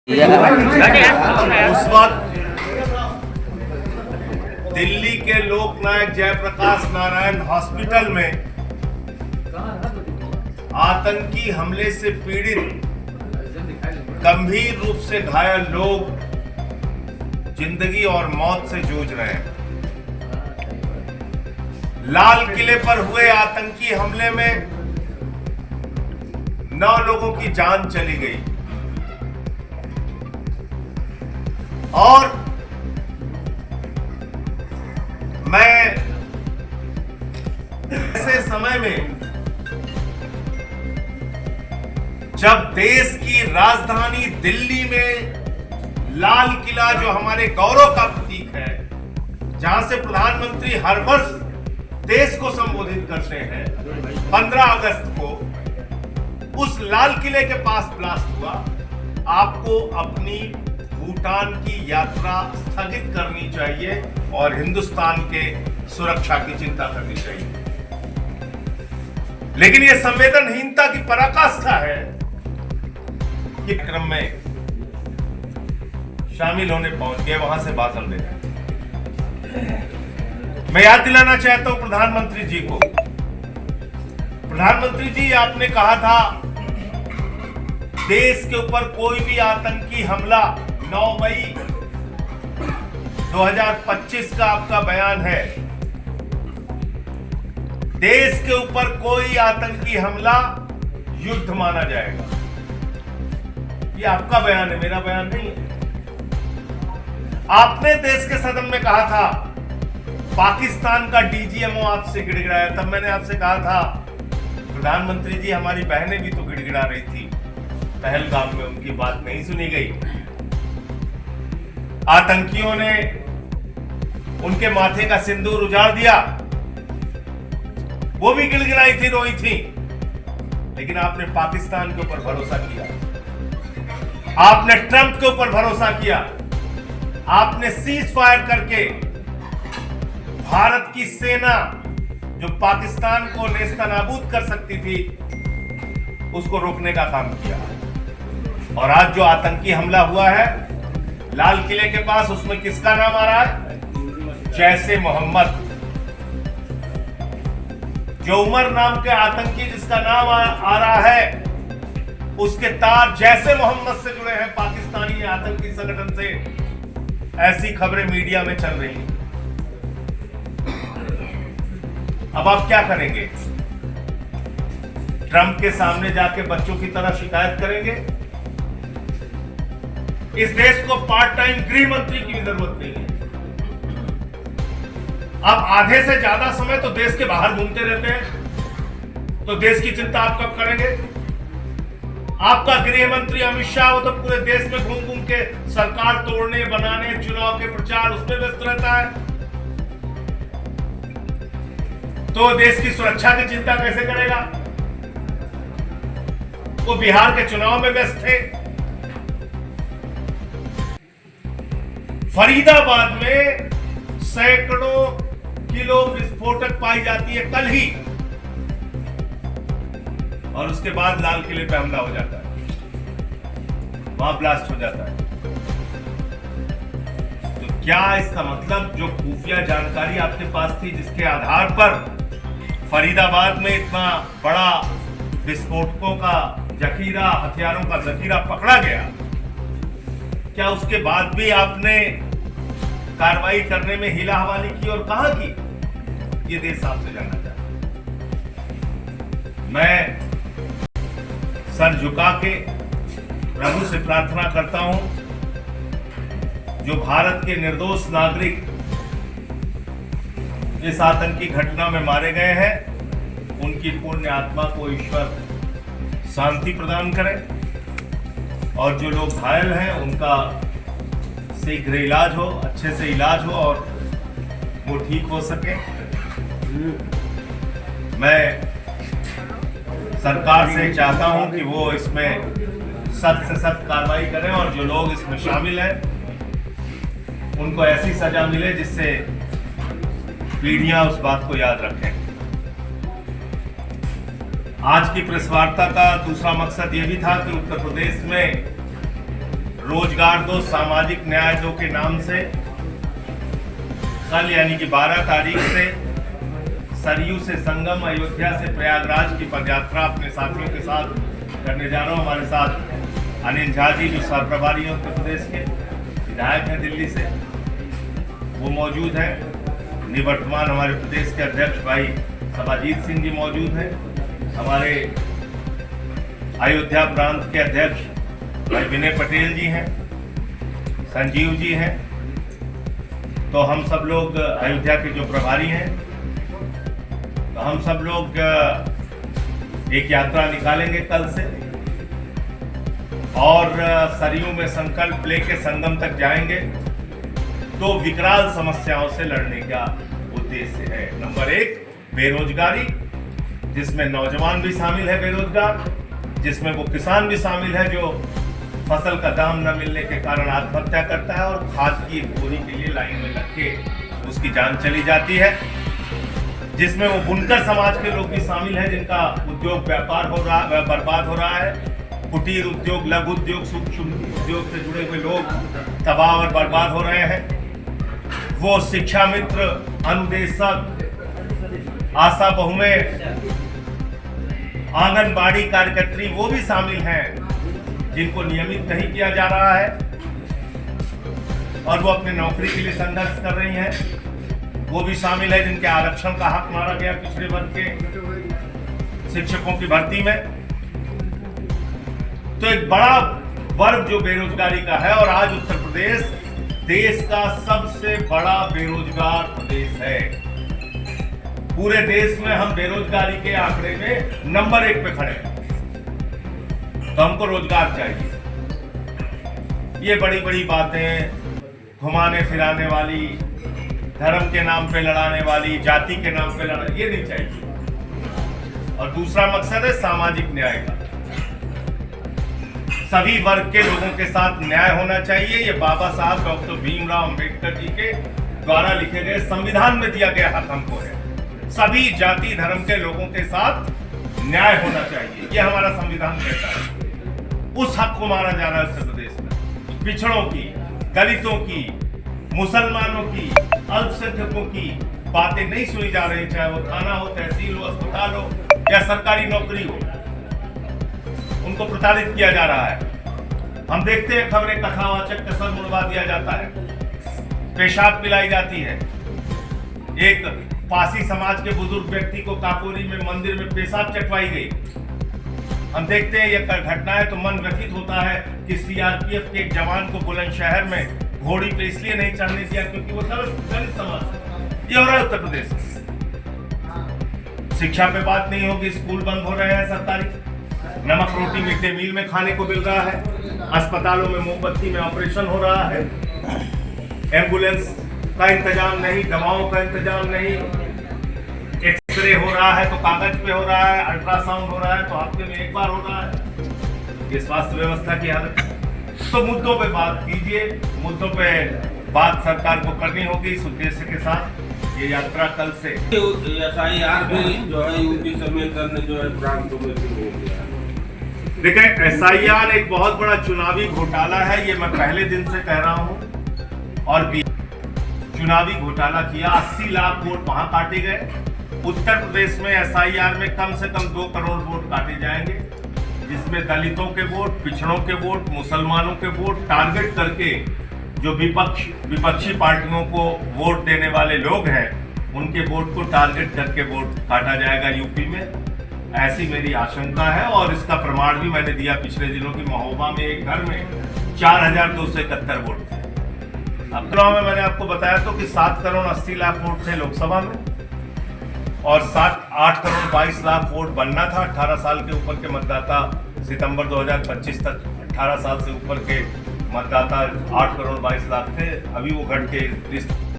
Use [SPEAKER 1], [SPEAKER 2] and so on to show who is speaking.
[SPEAKER 1] उस वक्त दिल्ली के लोकनायक जयप्रकाश नारायण हॉस्पिटल में आतंकी हमले से पीड़ित गंभीर रूप से घायल लोग जिंदगी और मौत से जूझ रहे हैं। लाल किले पर हुए आतंकी हमले में 9 लोगों की जान चली गई और मैं ऐसे समय में जब देश की राजधानी दिल्ली में लाल किला जो हमारे गौरव का प्रतीक है, जहां से प्रधानमंत्री हर वर्ष देश को संबोधित करते हैं, 15 अगस्त को उस लाल किले के पास ब्लास्ट हुआ। आपको अपनी भूटान की यात्रा स्थगित करनी चाहिए और हिंदुस्तान के सुरक्षा की चिंता करनी चाहिए। लेकिन यह संवेदनहीनता की पराकाष्ठा है कि क्रम में शामिल होने पहुंच गए, वहां से भाषण दे रहे। मैं याद दिलाना चाहता हूं प्रधानमंत्री जी को। प्रधानमंत्री जी, आपने कहा था देश के ऊपर कोई भी आतंकी हमला 9 मई 2025 का आपका बयान है, देश के ऊपर कोई आतंकी हमला युद्ध माना जाएगा। ये आपका बयान है, मेरा बयान नहीं है। आपने देश के सदन में कहा था पाकिस्तान का डीजीएमओ आपसे गिड़गिड़ाया, तब मैंने आपसे कहा था प्रधानमंत्री जी, हमारी बहनें भी तो गिड़गिड़ा रही थी पहलगाम में, उनकी बात नहीं सुनी गई। आतंकियों ने उनके माथे का सिंदूर उजाड़ दिया, वो भी गिड़गिड़ाई थी, रोई थी। लेकिन आपने पाकिस्तान के ऊपर भरोसा किया, आपने ट्रंप के ऊपर भरोसा किया, आपने सीज फायर करके भारत की सेना जो पाकिस्तान को नेस्तनाबूद कर सकती थी उसको रोकने का काम किया। और आज जो आतंकी हमला हुआ है लाल किले के पास, उसमें किसका नाम आ रहा है? जैसे मोहम्मद। जो उमर नाम के आतंकी जिसका नाम आ रहा है, उसके तार जैसे मोहम्मद से जुड़े हैं, पाकिस्तानी आतंकी संगठन से। ऐसी खबरें मीडिया में चल रही हैं। अब आप क्या करेंगे? ट्रंप के सामने जाके बच्चों की तरह शिकायत करेंगे? इस देश को पार्ट टाइम गृह मंत्री की भी जरूरत नहीं है। आप आधे से ज्यादा समय तो देश के बाहर घूमते रहते हैं, तो देश की चिंता आप कब करेंगे? आपका गृह मंत्री अमित शाह, वो तो पूरे देश में घूम घूम के सरकार तोड़ने, बनाने, चुनाव के प्रचार उसमें व्यस्त रहता है, तो देश की सुरक्षा की चिंता कैसे करेगा? वो बिहार के चुनाव में व्यस्त थे। फरीदाबाद में सैकड़ों किलो विस्फोटक पाई जाती है कल ही, और उसके बाद लाल किले पे हमला हो जाता है, वहां ब्लास्ट हो जाता है। तो क्या इसका मतलब जो खुफिया जानकारी आपके पास थी, जिसके आधार पर फरीदाबाद में इतना बड़ा विस्फोटकों का जखीरा, हथियारों का जखीरा पकड़ा गया, क्या उसके बाद भी आपने कार्रवाई करने में हिला हवाली की और कहां की? ये देश आपसे जानना चाहता हूं। मैं सर झुका के प्रभु से प्रार्थना करता हूं, जो भारत के निर्दोष नागरिक इस आतंकी घटना में मारे गए हैं, उनकी पुण्य आत्मा को ईश्वर शांति प्रदान करे, और जो लोग घायल हैं उनका शीघ्र इलाज हो, अच्छे से इलाज हो और वो ठीक हो सके। मैं सरकार से चाहता हूं कि वो इसमें सख्त से सख्त कार्रवाई करें, और जो लोग इसमें शामिल हैं उनको ऐसी सजा मिले जिससे पीढ़ियां उस बात को याद रखें। आज की प्रेस वार्ता का दूसरा मकसद यह भी था कि उत्तर प्रदेश में रोजगार दो, सामाजिक न्याय दो के नाम से कल यानी कि 12 तारीख से सरयू से संगम, अयोध्या से प्रयागराज की पदयात्रा अपने साथियों के साथ करने जा रहा हूँ। हमारे साथ अनिल झा जी जो सह प्रभारी हैं उत्तर प्रदेश के, विधायक हैं दिल्ली से, वो मौजूद हैं। निवर्तमान हमारे प्रदेश के अध्यक्ष भाई सभाजीत सिंह जी मौजूद हैं। हमारे अयोध्या प्रांत के अध्यक्ष भाई विनय पटेल जी हैं, संजीव जी हैं। तो हम सब लोग अयोध्या के जो प्रभारी हैं, तो हम सब लोग एक यात्रा निकालेंगे कल से और सरयू में संकल्प लेके संगम तक जाएंगे। तो विकराल समस्याओं से लड़ने का उद्देश्य है। नंबर 1 बेरोजगारी, जिसमें नौजवान भी शामिल है बेरोजगार, जिसमें वो किसान भी शामिल है जो फसल का दाम न मिलने के कारण आत्महत्या करता है और खाद की बोरी के लिए लाइन में लग के उसकी जान चली जाती है, जिसमें वो बुनकर समाज के लोग भी शामिल हैं जिनका उद्योग व्यापार हो रहा बर्बाद हो रहा है। कुटीर उद्योग, लघु उद्योग, सूक्ष्म उद्योग से जुड़े हुए लोग तबाह और बर्बाद हो रहे हैं। वो शिक्षा मित्र, अनुदेशक, आशा बहुएं, आंगनबाड़ी कार्यकर्त्री, वो भी शामिल हैं जिनको नियमित नहीं किया जा रहा है और वो अपने नौकरी के लिए संघर्ष कर रही हैं। वो भी शामिल है जिनके आरक्षण का हक मारा गया पिछड़े वर्ग के शिक्षकों की भर्ती में। तो एक बड़ा वर्ग जो बेरोजगारी का है, और आज उत्तर प्रदेश देश का सबसे बड़ा बेरोजगार प्रदेश है। पूरे देश में हम बेरोजगारी के आंकड़े में नंबर 1 पे खड़े हैं। तो हमको रोजगार चाहिए। ये बड़ी बड़ी बातें, घुमाने फिराने वाली, धर्म के नाम पे लड़ाने वाली, जाति के नाम पे लड़ाने, ये नहीं चाहिए। और दूसरा मकसद है सामाजिक न्याय का। सभी वर्ग के लोगों के साथ न्याय होना चाहिए। ये बाबा साहब डॉक्टर भीमराव अंबेडकर जी के द्वारा लिखे गए संविधान में दिया गया हक हमको है। सभी जाति धर्म के लोगों के साथ न्याय होना चाहिए, ये हमारा संविधान कहता है। उस हक को मारा जा रहा है उत्तर प्रदेश में। पिछड़ों की, दलितों की, मुसलमानों की, अल्पसंख्यकों की बातें नहीं सुनी जा रही, चाहे वो थाना हो, तहसील हो, अस्पताल हो या सरकारी नौकरी हो। उनको प्रताड़ित किया जा रहा है। हम देखते हैं खबरें, कथावाचक का सर मुड़वा दिया जाता है, पेशाब पिलाई जाती है। एक पासी समाज के बुजुर्ग व्यक्ति को काकोरी में मंदिर में पेशाब चटवाई गई। हम देखते हैं ये घटनाएं तो मन व्यथित होता है कि सीआरपीएफ के एक जवान को बुलंदशहर में घोड़ी पे इसलिए नहीं चढ़ने दिया क्योंकि वो दलित समाज है। ये हो रहा है उत्तर प्रदेश में। शिक्षा पे बात नहीं होगी, स्कूल बंद हो रहे हैं सरकारी, नमक रोटी मिड डे मील में खाने को मिल रहा है, अस्पतालों में मोमबत्ती में ऑपरेशन हो रहा है, एम्बुलेंस का इंतजाम नहीं, दवाओं का इंतजाम नहीं, एक्सरे हो रहा है तो कागज पे हो रहा है, अल्ट्रासाउंड हो रहा है तो हफ्ते में एक बार हो रहा है। ये स्वास्थ्य व्यवस्था की हालत। तो मुद्दों पे बात कीजिए, मुद्दों पे बात सरकार को करनी होगी। इस उद्देश्य के साथ ये यात्रा कल से
[SPEAKER 2] SIR भी जो है यूपी समेत अन्य जो है प्रांतों में शुरू हो गया है।
[SPEAKER 1] देखिए, SIR एक बहुत बड़ा चुनावी घोटाला है, ये मैं पहले दिन से कह रहा हूं। और चुनावी घोटाला किया, 80 लाख वोट वहां काटे गए। उत्तर प्रदेश में SIR में कम से कम 2 करोड़ वोट काटे जाएंगे, जिसमें दलितों के वोट, पिछड़ों के वोट, मुसलमानों के वोट टारगेट करके जो विपक्षी पार्टियों को वोट देने वाले लोग हैं, उनके वोट को टारगेट करके वोट काटा जाएगा यूपी में। ऐसी मेरी आशंका है और इसका प्रमाण भी मैंने दिया। पिछले दिनों की महोबा में एक घर में 4271 वोट थे। अब चुनाव में मैंने आपको बताया तो कि 7 करोड़ 80 लाख वोट थे लोकसभा में और 8 करोड़ 22 लाख वोट बनना था। 18 साल के ऊपर के मतदाता सितंबर 2025 तक 18 साल से ऊपर के मतदाता 8 करोड़ 22 लाख थे। अभी वो घट के